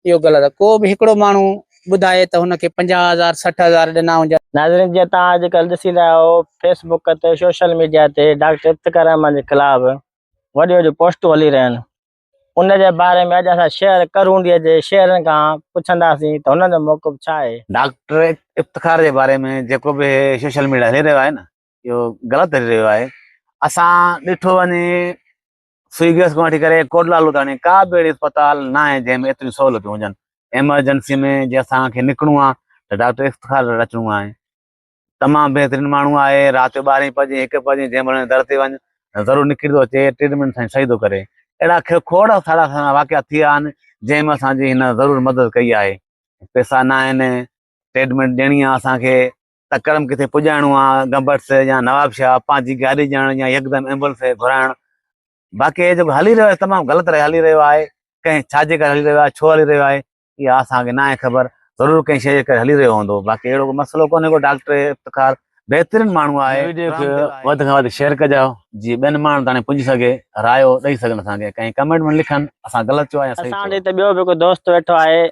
इहो ग़लति आहे। को बि हिकिड़ो माण्हू ॿुधाए त हुनखे 50,000 60,000 ॾिना हुजनि। नाज़रीन, जीअं तव्हां अॼुकल्ह ॾिसी रहिया आहियो फेसबुक ते सोशल मीडिया ते डॉक्टर इफ्तिख़ार अहमद जे ख़िलाफ़ वॾियूं वॾियूं पोस्टूं हली रहियूं आहिनि। उन जे बारे में अॼु असां शहर करूंडीअ जे शहरनि खां पुछंदासीं त हुननि जो मौक़िफ़ छा आहे। डॉक्टर इफ्तिख़ार जे बारे में जेको बि सोशल मीडिया हली रहियो आहे न, इहो ग़लति हली रहियो आहे। असां ॾिठो वञे सुई गैस खां वठी करे कोटलालू ताणी का बि अहिड़ी अस्पताल न आहे जंहिंमें एतिरियूं सहूलियतूं हुजनि। एमरजेंसी में जे असांखे निकिरणो आहे त डॉक्टर इफ्तिख़ार वटि अचिणो आहे। तमामु बहितरीनु माण्हू आहे। राति जो 12 बजे 1 बजे जंहिं महिल दर ते वञ ज़रूरु निकिरी थो अचे, ट्रीटमेंट सां सही थो करे। अहिड़ा खोड़ सारा वाक़िया थी विया आहिनि जंहिंमें असांजी हिन ज़रूरु मदद कई आहे। पैसा न आहिनि, ट्रीटमेंट ॾियणी आहे असांखे, तकड़म किथे पुॼाइणो आहे, गंबट्स या नवाबशाह, पंहिंजी गाॾी ॼाण या यकदमि एम्बुलेंस घुराइणु। बाक़ी जेको हली रहियो आहे तमामु ग़लति हली रहियो आहे। कंहिं छाजे करे हली रहियो आहे, छो हली रहियो आहे, इहा असांखे न आहे ख़बर। ज़रूरु कंहिं शइ जे करे हली रहियो हूंदो। बाक़ी अहिड़ो मसइलो कोन्हे को। डॉक्टर इफ्तिख़ार बहितरीनु माण्हू आहे। वीडियो खे वधि खां वधि शेयर कजो जीअं ॿियनि माण्हुनि ताणी पुॼी सघे, रायो ॾेई सघनि असांखे। कंहिं कमेंट में लिखनि असां ग़लति चयो आहे या सही चयो। असां ॾे त ॿियो बि हिकु दोस्त वेठो आहे,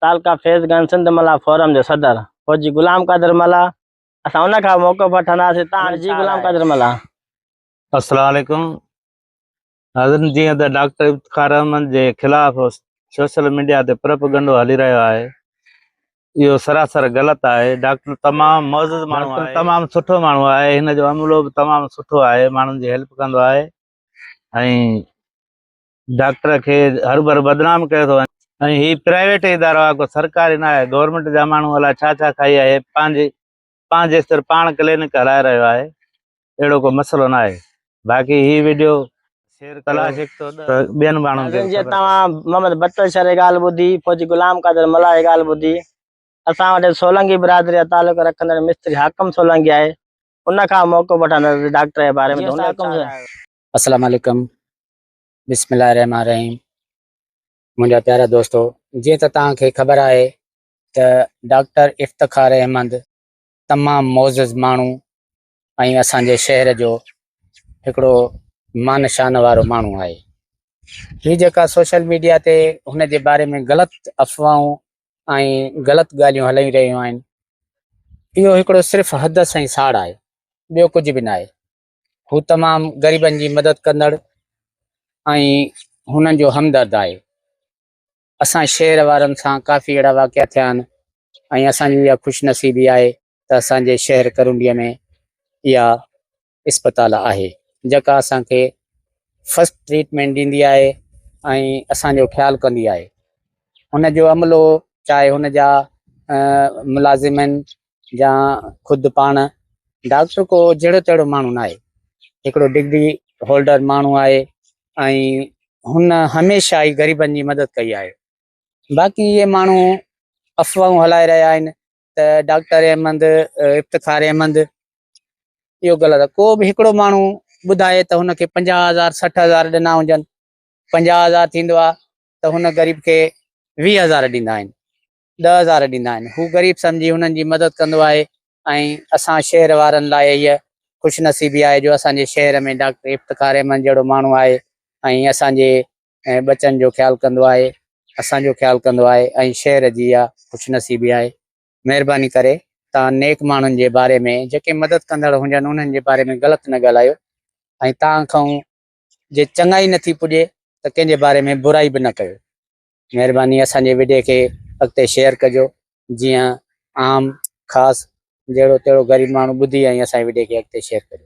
तालका फैज़गंज सिंध मला फोरम जो सदर फौजी गुलाम कादिर मला। असां उन खां मौक़िफ़ वठंदासीं। तव्हां जी गुलाम कादिर मला। अस्सलाम वालेकुम। नाज़रीन, जीअं त डॉक्टर इफ्तिख़ार अहमद जे ख़िलाफ़ सोशल मीडिया ते प्रोपेगेंडो हली रहियो आहे, इहो सरासर ग़लति आहे। डॉक्टर तमामु मौजूद माण्हू आहे, तमामु सुठो माण्हू आहे। हिन जो अमलो बि तमामु सुठो आहे, माण्हुनि जी हेल्प कंदो आहे ऐं डॉक्टर खे हर भर बदनाम कयो थो वञे। ऐं हीउ प्राइवेट इदारो आहे, को सरकारी न आहे। गवर्नमेंट जा माण्हू अलाए छा छा खाई आहे, पंहिंजे सिर पाण क्लिनिक हलाए रहियो आहे। अहिड़ो को मसइलो न आहे। बाक़ी हीउ वीडियो शेयर ॿियनि माण्हुनि खे। जीअं तव्हां मोहम्मद बत्तर शर जी ॻाल्हि ॿुधी, फौजी गुलाम कादिर मला जी ॻाल्हि ॿुधी, असां वटि सोलंकी बिरादरी जो तालुक रखंदड़ मिस्त्री हाकम सोलंकी आहे। उन खां मौक़िफ़ वठंदासीं डॉक्टर जे बारे में। अस्सलाम वालेकुम, बिस्मिल्लाहिर्रहमानिर्रहीम। मुंहिंजा प्यारा दोस्तो, जीअं त तव्हांखे ख़बर आहे त डॉक्टर इफ्तिख़ार अहमद तमामु मौज़ज़ माण्हू ऐं असांजे शहर जो हिकिड़ो मान शान वारो माण्हू आहे। हीअ जेका सोशल मीडिया ते हुन जे बारे में ग़लति अफ़वाहूं ऐं ग़लति ॻाल्हियूं हलाई रहियूं आहिनि, इहो हिकिड़ो सिर्फ़ु हद सां ई साड़ आहे, ॿियो कुझु बि न आहे। हू तमामु ग़रीबनि जी मदद कंदड़ ऐं हुननि जो हमदर्द आहे। असां शहर वारनि सां काफ़ी अहिड़ा वाक़िया थिया आहिनि ऐं असांजी इहा ख़ुशनसीबी आहे त असांजे शहर करूंडीअ में इहा इस्पताल आहे जेका असांखे फस्ट ट्रीटमेंट ॾींदी आहे ऐं असांजो ख़्यालु कंदी आहे। हुन जो अमलो चाहे हुन जा मुलाज़िमनि या ख़ुदि पाण डॉक्टर को जहिड़ो तहिड़ो माण्हू न आहे। हिकिड़ो डिग्री होल्डर माण्हू आहे ऐं हुन हमेशह ई ग़रीबनि जी मदद कई आहे। बाक़ी इहे माण्हू अफ़वाहूं हलाए रहिया आहिनि त डॉक्टर अहमद इफ्तिख़ार अहमद, इहो ग़लति आहे। को बि हिकिड़ो माण्हू ॿुधाए त हुनखे 50,000 60,000 ॾिना हुजनि, 50,000 थींदो आहे त हुन ग़रीब खे 20,000 ॾींदा आहिनि, 10,000 ॾींदा आहिनि। हू ग़रीब सम्झी हुननि जी मदद कंदो आहे ऐं असां शहर वारनि लाइ इहा ख़ुशनसीबी आहे जो असांजे शहर में डॉक्टर इफ्तिख़ार अहमद जहिड़ो माण्हू आहे ऐं असांजे बचनि जो ख़्यालु कंदो आहे, असांजो ख़्यालु कंदो आहे ऐं शहर जी इहा ख़ुशनसीबी आहे। महिरबानी करे तव्हां नेक माण्हुनि जे बारे में, जेके मदद कंदड़ हुजनि, उन्हनि जे बारे में ग़लति न ॻाल्हायो ऐं तव्हां खां जे चङाई नथी पुॼे त कंहिंजे बारे में बुराई बि न कयो। महिरबानी असांजे वीडियो खे अॻिते शेयर कजो जीअं आम ख़ासि जहिड़ो तहिड़ो ग़रीब माण्हू ॿुधी ऐं असांजे वीडियो खे अॻिते शेयर कजो।